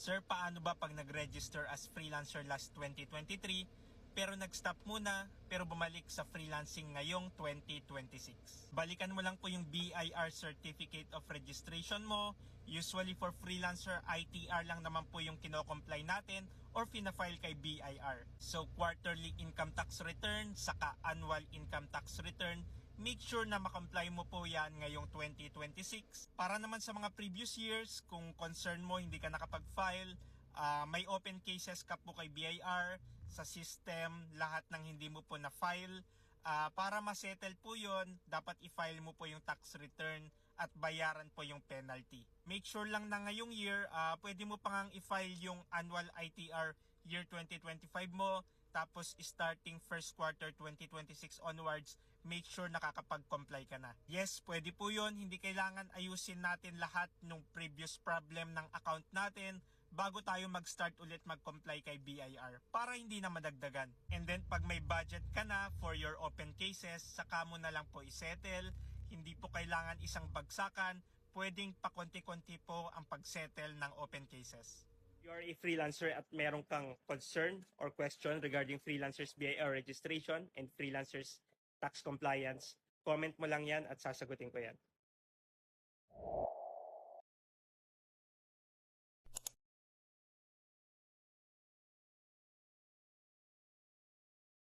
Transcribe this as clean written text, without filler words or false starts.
Sir, paano ba pag nag-register as freelancer last 2023 pero nag-stop muna pero bumalik sa freelancing ngayong 2026? Balikan mo lang po yung BIR Certificate of Registration mo. Usually for freelancer, ITR lang naman po yung kino-comply natin or fina-file kay BIR. So quarterly income tax return saka annual income tax return, make sure na makomply mo po yan ngayong 2026. Para naman sa mga previous years, kung concern mo hindi ka nakapag-file, may open cases ka po kay BIR sa system, lahat ng hindi mo po na-file. Para ma-settle po yon, dapat i-file mo po yung tax return at bayaran po yung penalty. Make sure lang na ngayong year, pwede mo pang i-file yung annual ITR year 2025 mo. Tapos starting first quarter 2026 onwards, make sure nakakapag-comply ka na. Yes, pwede po yun. Hindi kailangan ayusin natin lahat ng previous problem ng account natin bago tayo mag-start ulit mag-comply kay BIR para hindi na madagdagan. And then pag may budget ka na for your open cases, saka mo na lang po isettle. Hindi po kailangan isang bagsakan. Pwedeng pakonti-konti po ang pag-settle ng open cases. You are a freelancer at meron kang concern or question regarding freelancers BIR registration and freelancers tax compliance, comment mo lang yan at sasagutin ko yan.